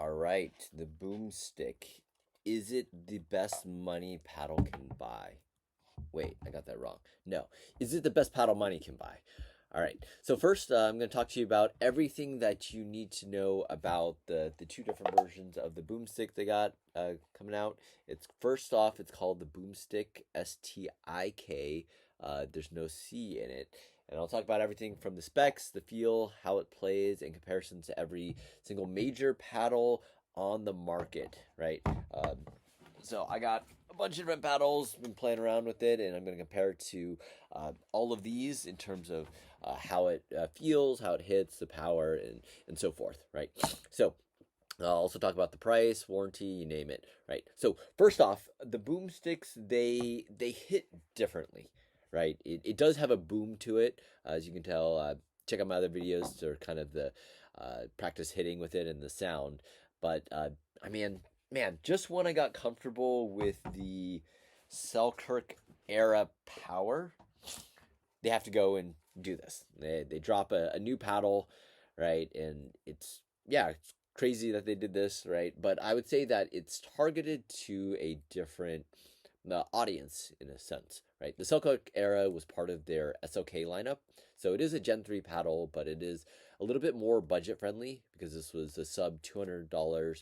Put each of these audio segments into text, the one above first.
All right, the Boomstick. Is it the best money paddle can buy? Wait, I got that wrong. No. Is it the best paddle money can buy? All right. So first, I'm going to talk to you about everything that you need to know about the two different versions of the Boomstick they got coming out. It's first off, it's called the Boomstick STIK. There's no C in it. And I'll talk about everything from the specs, the feel, how it plays in comparison to every single major paddle on the market, right? So I got a bunch of different paddles, been playing around with it, and I'm going to compare it to all of these in terms of how it feels, how it hits, the power, and so forth, right? So I'll also talk about the price, warranty, you name it, right? So first off, the Boomsticks, they hit differently, right? It does have a boom to it, as you can tell. Check out my other videos for kind of the practice hitting with it and the sound. But I mean, man, just when I got comfortable with the Selkirk Era Power, they have to go and do this. They drop a new paddle, right? And it's crazy that they did this, right? But I would say that it's targeted to a different audience in a sense, right? The Selkirk Era was part of their SLK lineup, so it is a Gen 3 paddle, but it is a little bit more budget friendly because this was a sub $200,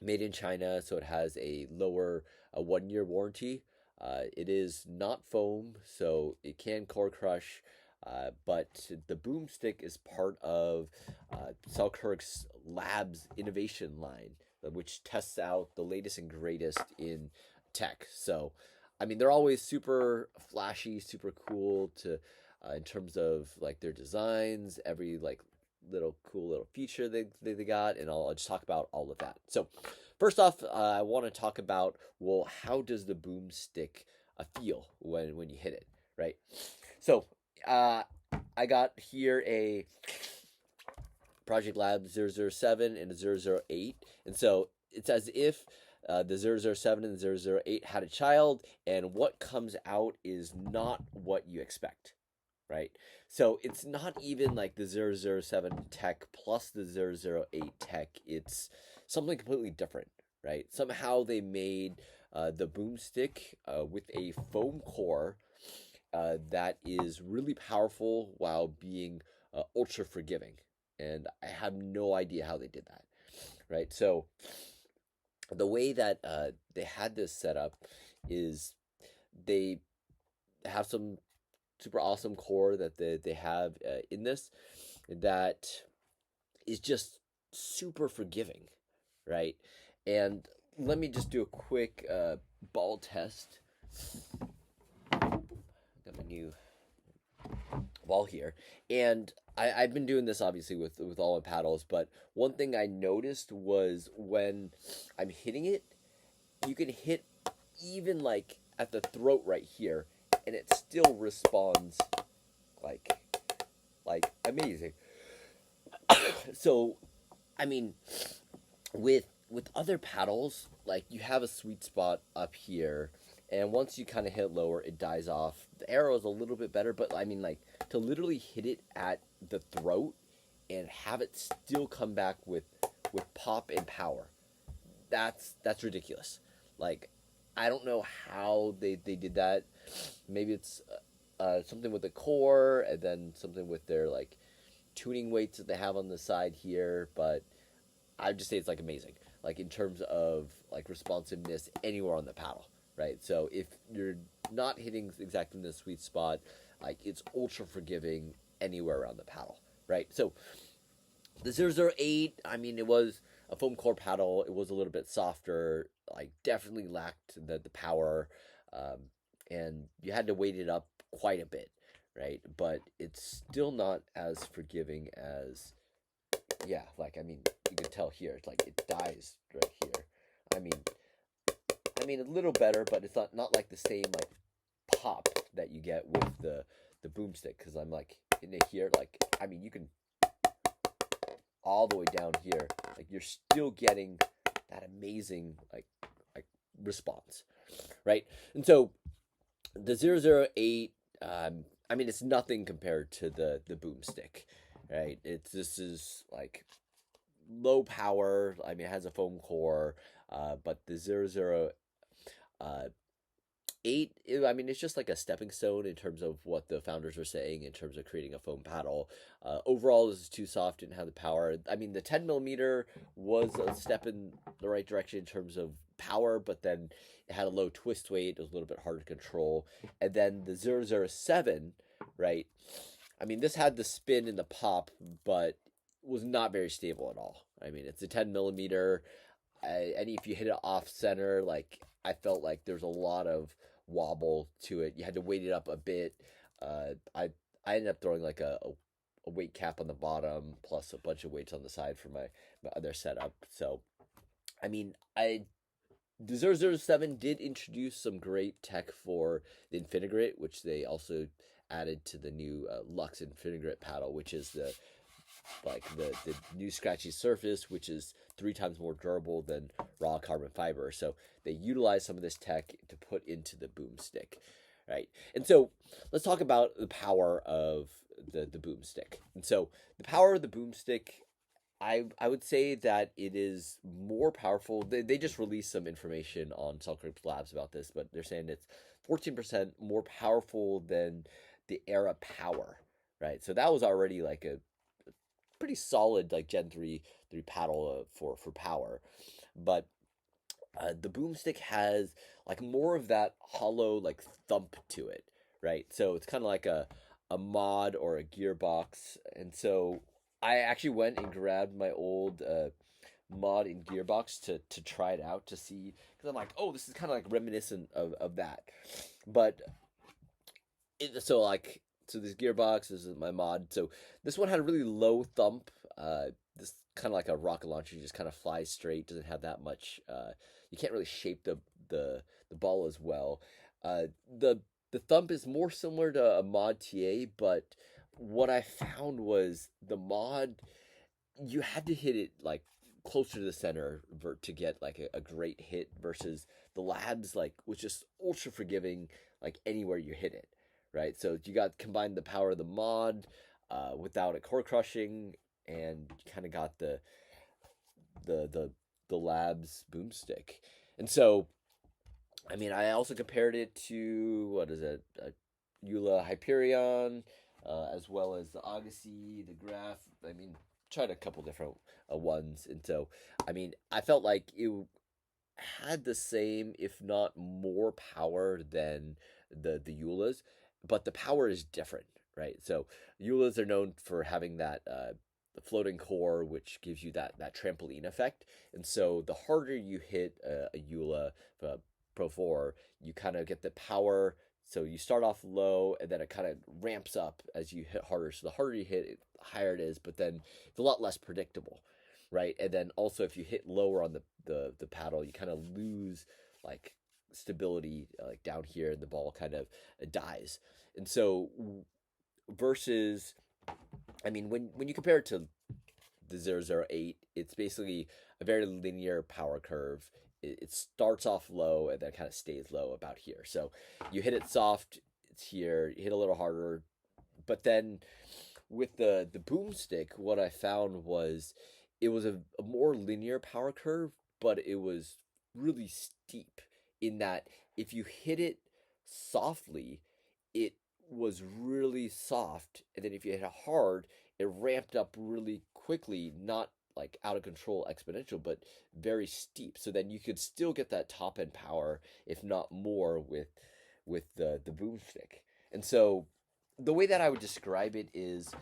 made in China, so it has a lower 1-year warranty. It is not foam, so it can core crush, but the Boomstick is part of Selkirk's Labs innovation line, which tests out the latest and greatest in tech. So, I mean, they're always super flashy, super cool to in terms of like their designs, every like little cool little feature they got, and I'll just talk about all of that. So first off, I want to talk about, well, how does the Boomstick feel when you hit it, right? So I got here a Project Lab 007 and a 008, and so it's as if the 007 and the 008 had a child, and what comes out is not what you expect, right? So it's not even like the 007 tech plus the 008 tech. It's something completely different, right? Somehow they made the Boomstick with a foam core that is really powerful while being ultra forgiving. And I have no idea how they did that, right? So the way that they had this set up is they have some super awesome core that they have in this that is just super forgiving, right? And let me just do a quick ball test. Got my new ball here, and I've been doing this obviously with all my paddles, but one thing I noticed was when I'm hitting it, you can hit even like at the throat right here, and it still responds like amazing. So, I mean, with other paddles, like you have a sweet spot up here, and once you kind of hit lower, it dies off. The arrow is a little bit better, but I mean, like to literally hit it at the throat and have it still come back with pop and power, that's ridiculous. Like, I don't know how they did that. Maybe it's something with the core, and then something with their like tuning weights that they have on the side here. But I would just say it's like amazing, like in terms of like responsiveness anywhere on the paddle, right? So if you're not hitting exactly in the sweet spot, like it's ultra forgiving anywhere around the paddle, right? So the 008, I mean, it was a foam core paddle. It was a little bit softer, like definitely lacked the power, and you had to weight it up quite a bit, right? But it's still not as forgiving as, like, I mean, you can tell here, it's like it dies right here. I mean, a little better, but it's not like the same like pop that you get with the Boomstick, because I'm like in it here, like, I mean, you can all the way down here, like you're still getting that amazing like response, right? And so the 008, I mean, it's nothing compared to the Boomstick, right? This is like low power. I mean, it has a foam core, but the 008, I mean, it's just like a stepping stone in terms of what the founders were saying in terms of creating a foam paddle. Overall, this is too soft, didn't have the power. I mean, the 10 millimeter was a step in the right direction in terms of power, but then it had a low twist weight. It was a little bit harder to control. And then the 007, right? I mean, this had the spin and the pop, but was not very stable at all. I mean, it's a 10 millimeter. And if you hit it off center, like, I felt like there's a lot of wobble to it. You had to weight it up a bit. I ended up throwing like a weight cap on the bottom plus a bunch of weights on the side for my other setup. So, I mean, the 007 did introduce some great tech for the Infinigrit, which they also added to the new Lux Infinigrit paddle, which is the new scratchy surface, which is 3 times more durable than raw carbon fiber. So they utilize some of this tech to put into the Boomstik, right? And so let's talk about the power of the Boomstik. And so the power of the Boomstik, I would say that it is more powerful. They just released some information on Selkirk Labs about this, but they're saying it's 14% more powerful than the Era Power, right? So that was already like a pretty solid like Gen 3 paddle for power. But the Boomstik has like more of that hollow like thump to it, right? So it's kind of like a mod or a gearbox. And so I actually went and grabbed my old mod in Gearbox to try it out to see, because I'm like, oh, this is kind of like reminiscent of that. But so this Gearbox is my mod. So this one had a really low thump. This kind of like a rocket launcher, just kind of flies straight. Doesn't have that much. You can't really shape the ball as well. The thump is more similar to a mod TA, but what I found was the mod, you had to hit it like closer to the center to get like a great hit, versus the Labs like was just ultra forgiving like anywhere you hit it, right? So you got combined the power of the mod without it core crushing, and you kind of got the Labs Boomstik. And so I mean, I also compared it to, what is it, Joola Hyperion, as well as the Odyssey, the Graph. I mean, tried a couple different ones. And so, I mean, I felt like it had the same, if not more power than the Joolas, but the power is different, right? So Joolas are known for having that the floating core, which gives you that trampoline effect. And so the harder you hit a Joola Pro 4, you kind of get the power. So you start off low, and then it kind of ramps up as you hit harder. So the harder you hit, the higher it is, but then it's a lot less predictable, right? And then also if you hit lower on the paddle, you kind of lose like stability like down here, and the ball kind of dies. And so versus, I mean, when you compare it to the 008, it's basically a very linear power curve. It starts off low and then kind of stays low about here. So you hit it soft, it's here. You hit a little harder, but then with the Boomstik, what I found was it was a more linear power curve, but it was really steep in that if you hit it softly, it was really soft, and then if you hit it hard, it ramped up really quickly, not like out of control exponential, but very steep. So then you could still get that top end power, if not more, with the Boomstik. And so the way that I would describe it is,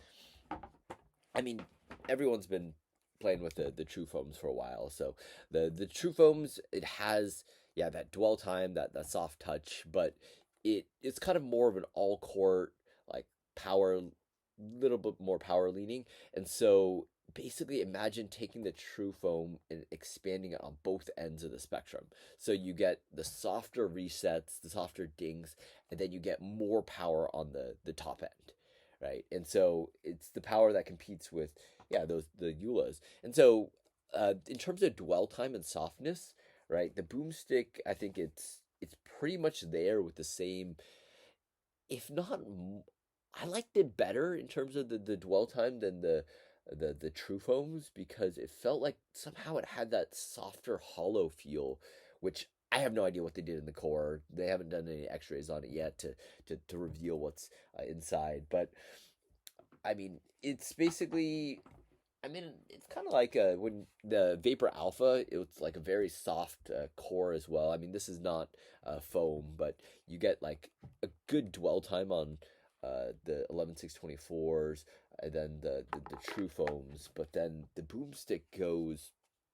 I mean, everyone's been playing with the Trufoams for a while. So the Trufoams, it has that dwell time, that soft touch, but it's kind of more of an all court like power, little bit more power leaning. And so basically imagine taking the Trufoam and expanding it on both ends of the spectrum. So you get the softer resets, the softer dings, and then you get more power on the top end, right? And so it's the power that competes with the Joolas. And so in terms of dwell time and softness, right, the Boomstik, I think it's pretty much there with the same, if not, I liked it better in terms of the dwell time than the the Trufoams, because it felt like somehow it had that softer hollow feel, which I have no idea what they did in the core. They haven't done any x-rays on it yet to reveal what's inside. But I mean, it's basically, I mean, it's kind of like when the Vapor Alpha, it's like a very soft core as well. I mean, this is not foam, but you get like a good dwell time on the 11624s, and then the Trufoams. But then the Boomstick goes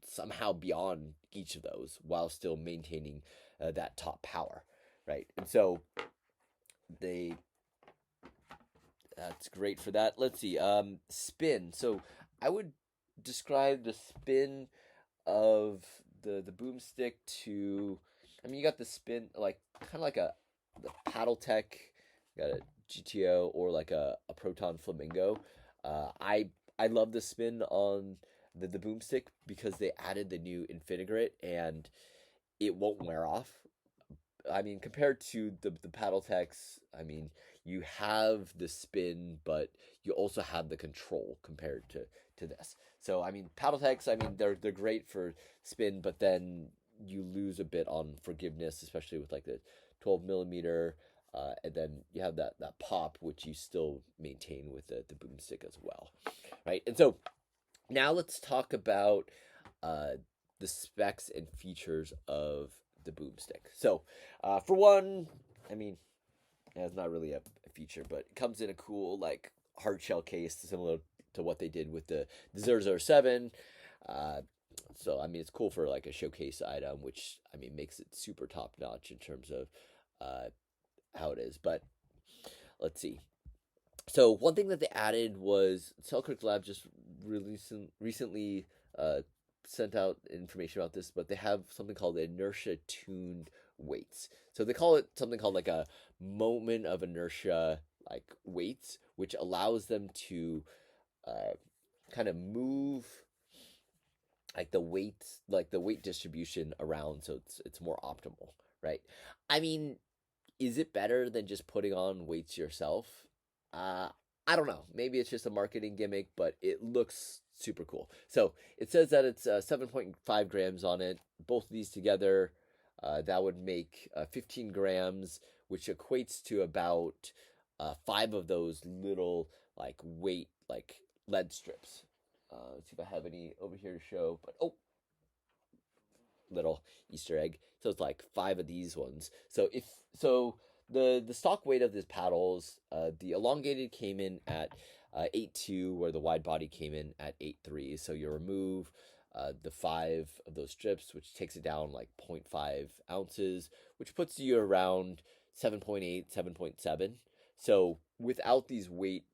somehow beyond each of those while still maintaining that top power, right? And so they that's great for that. Let's see. Spin. So I would describe the spin of the Boomstick to, I mean, you got the spin like kind of like the Paddletek, got a GTO, or like a Proton Flamingo. I love the spin on the Boomstick because they added the new Infinigrit and it won't wear off. I mean, compared to the Paddleteks, I mean, you have the spin, but you also have the control compared to this. So, I mean, Paddleteks, I mean, they're great for spin, but then you lose a bit on forgiveness, especially with like the 12 millimeter, and then you have that pop, which you still maintain with the Boomstick as well, right? And so now let's talk about the specs and features of the Boomstick. So, for one, I mean, it's not really a feature, but it comes in a cool like hard shell case, similar to what they did with the 007. So I mean, it's cool for like a showcase item, which I mean makes it super top notch in terms of how it is. But let's see. So one thing that they added was Selkirk Labs just recently sent out information about this, but they have something called inertia tuned weights. So they call it something called like a moment of inertia like weights, which allows them to kind of move like the weight distribution around, so it's more optimal, right? I mean, is it better than just putting on weights yourself? I don't know. Maybe it's just a marketing gimmick, but it looks super cool. So it says that it's 7.5 grams on it. Both of these together, that would make 15 grams, which equates to about 5 of those little like weight like lead strips. Let's see if I have any over here to show. But little Easter egg. So it's like 5 of these ones. So the stock weight of these paddles, the elongated came in at 8.2, where the wide body came in at 8.3. So you remove the 5 of those strips, which takes it down like 0.5 ounces, which puts you around 7.8, 7.7. So without these weights,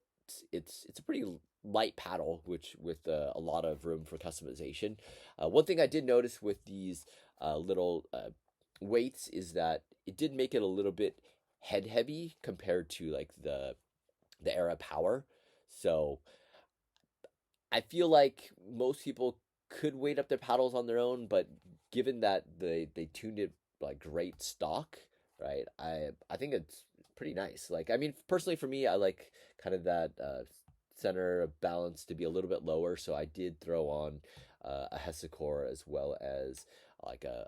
it's a pretty light paddle, which with a lot of room for customization. One thing I did notice with these little weights is that it did make it a little bit head heavy compared to like the Era Power. So I feel like most people could weight up their paddles on their own, but given that they tuned it like great stock, right? I think it's pretty nice. Like, I mean, personally for me, I like kind of that center of balance to be a little bit lower, so I did throw on a Hesicore as well as like a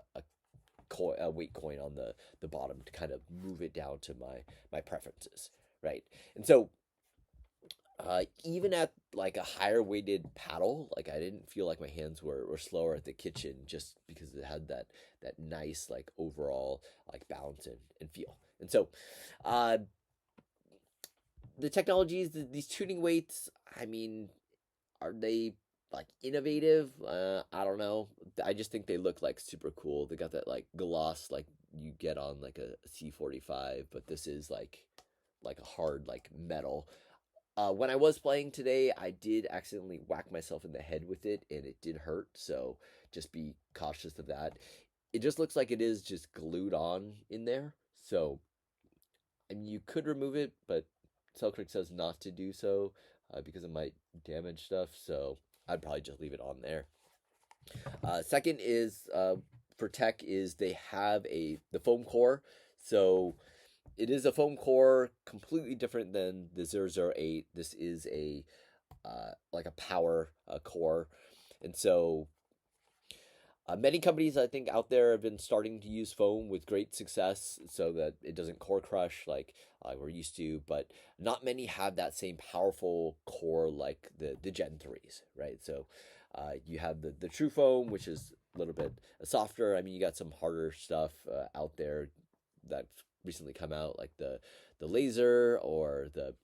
weight coin on the bottom to kind of move it down to my preferences, right? And so even at like a higher weighted paddle, like I didn't feel like my hands were slower at the kitchen, just because it had that nice like overall like balance and feel. And so the technologies, these tuning weights, I mean, are they like innovative? I don't know. I just think they look like super cool. They got that like gloss like you get on like a C45, but this is like a hard like metal. When I was playing today, I did accidentally whack myself in the head with it, and it did hurt, so just be cautious of that. It just looks like it is just glued on in there, so I mean, you could remove it, but Selkirk says not to do so because it might damage stuff, so I'd probably just leave it on there. Second is for tech is they have the foam core, so it is a foam core, completely different than the 008. This is a like a power core. And so many companies I think out there have been starting to use foam with great success so that it doesn't core crush like we're used to, but not many have that same powerful core like the Gen 3s, right? So you have the Trufoam, which is a little bit softer. I mean, you got some harder stuff out there that's recently come out, like the Lazr or the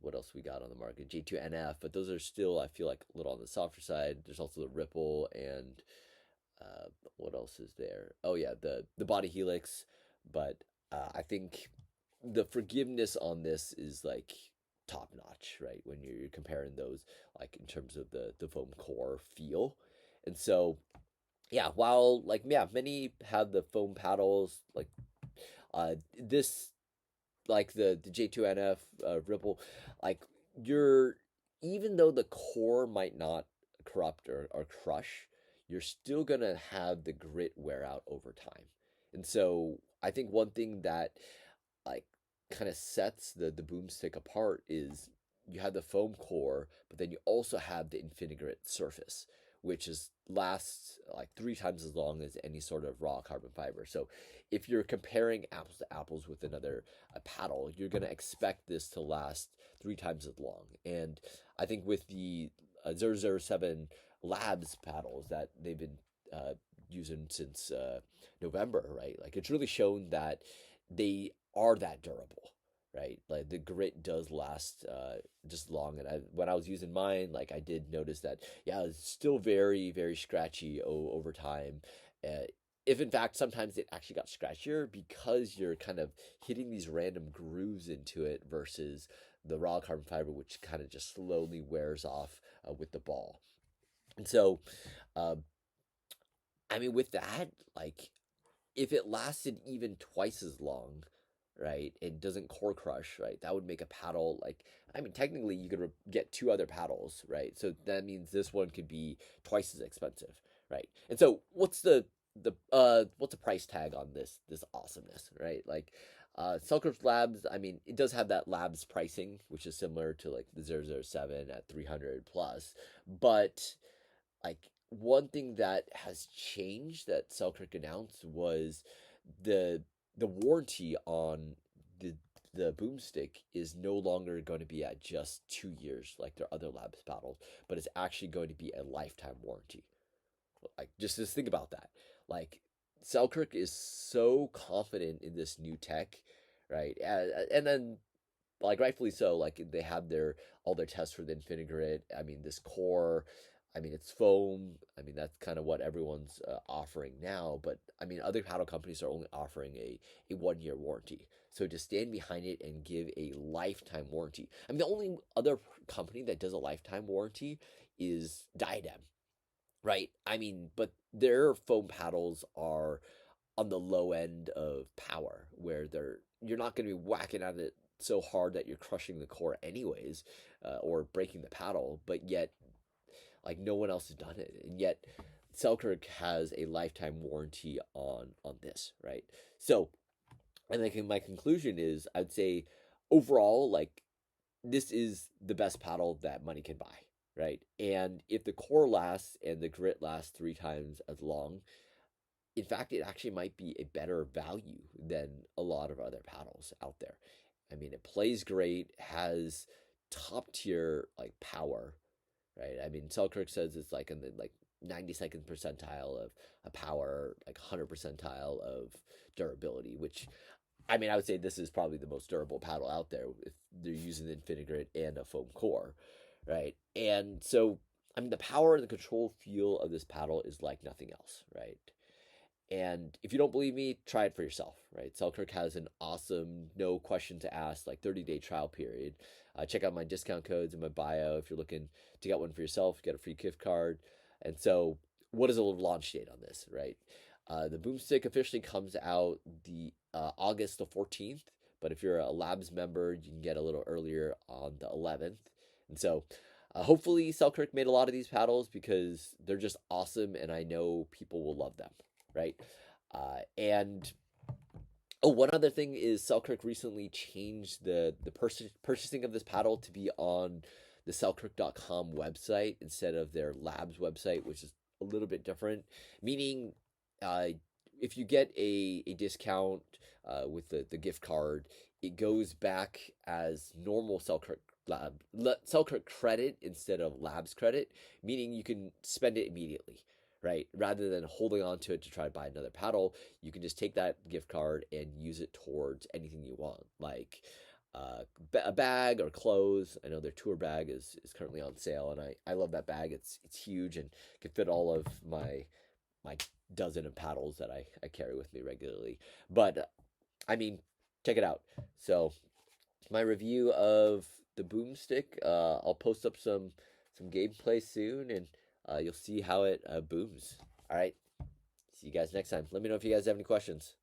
what else we got on the market? J2NF, but those are still, I feel like, a little on the softer side. There's also the Ripple and what else is there? Oh yeah, the Body Helix. But I think the forgiveness on this is like top notch, right? When you're comparing those, like in terms of the foam core feel, and so yeah, while like yeah, many have the foam paddles like this like the J2NF Ripple, like you're even though the core might not corrupt or crush, you're still gonna have the grit wear out over time. And so I think one thing that like kind of sets the boomstick apart is you have the foam core, but then you also have the Infinigrit surface, which is lasts like 3 times as long as any sort of raw carbon fiber. So if you're comparing apples to apples with another paddle, you're going to expect this to last 3 times as long. And I think with the 007 Labs paddles that they've been using since November, right? Like it's really shown that they are that durable, right? Like the grit does last just long. And when I was using mine, like I did notice that, yeah, it's still very, very scratchy over time. If in fact sometimes it actually got scratchier because you're kind of hitting these random grooves into it versus the raw carbon fiber, which kind of just slowly wears off with the ball. And so, I mean, with that, like if it lasted even twice as long, right, and doesn't core crush, right, that would make a paddle like, I mean, technically you could get 2 other paddles, right? So that means this one could be twice as expensive, right? And so what's the price tag on this awesomeness, right? Like Selkirk Labs, I mean, it does have that Labs pricing, which is similar to like the 007 at 300 plus, but like one thing that has changed that Selkirk announced was the warranty on the boomstick is no longer going to be at just 2 years like their other Labs paddles, but it's actually going to be a lifetime warranty. Like just think about that. Like Selkirk is so confident in this new tech, right? And then like rightfully so, like they have all their tests for the Infinigrit. I mean, this core, I mean, it's foam. I mean, that's kind of what everyone's offering now. But I mean, other paddle companies are only offering a 1 year warranty. So to stand behind it and give a lifetime warranty. I mean, the only other company that does a lifetime warranty is Diadem, right? I mean, but their foam paddles are on the low end of power, where you're not going to be whacking at it so hard that you're crushing the core anyways, or breaking the paddle, but yet like no one else has done it, and yet Selkirk has a lifetime warranty on this, right? So, and like my conclusion is, I'd say overall, like this is the best paddle that money can buy, right? And if the core lasts and the grit lasts 3 times as long, in fact, it actually might be a better value than a lot of other paddles out there. I mean, it plays great, has top tier like power, right? I mean, Selkirk says it's like in the like 92nd percentile of a power, like 100 percentile of durability, which I mean, I would say this is probably the most durable paddle out there if they're using the Infinigrit and a foam core, right? And so, I mean, the power and the control feel of this paddle is like nothing else, right? And if you don't believe me, try it for yourself, right? Selkirk has an awesome, no question to ask, like 30-day trial period. Check out my discount codes in my bio if you're looking to get one for yourself, get a free gift card. And so, what is a launch date on this, right? The Boomstick officially comes out the August the 14th, but if you're a Labs member, you can get a little earlier on the 11th. And so, hopefully, Selkirk made a lot of these paddles because they're just awesome, and I know people will love them, right? And oh, one other thing is Selkirk recently changed the purchasing of this paddle to be on the Selkirk.com website instead of their labs website, which is a little bit different. Meaning, if you get a discount with the gift card, it goes back as normal Selkirk credit instead of labs credit, meaning you can spend it immediately, right? Rather than holding on to it to try to buy another paddle, you can just take that gift card and use it towards anything you want, like a bag or clothes. I know their tour bag is currently on sale, and I love that bag. It's huge and can fit all of my dozen of paddles that I carry with me regularly. But I mean, check it out. So my review of the Boomstik, I'll post up some gameplay soon, and you'll see how it booms. All right, see you guys next time. Let me know if you guys have any questions.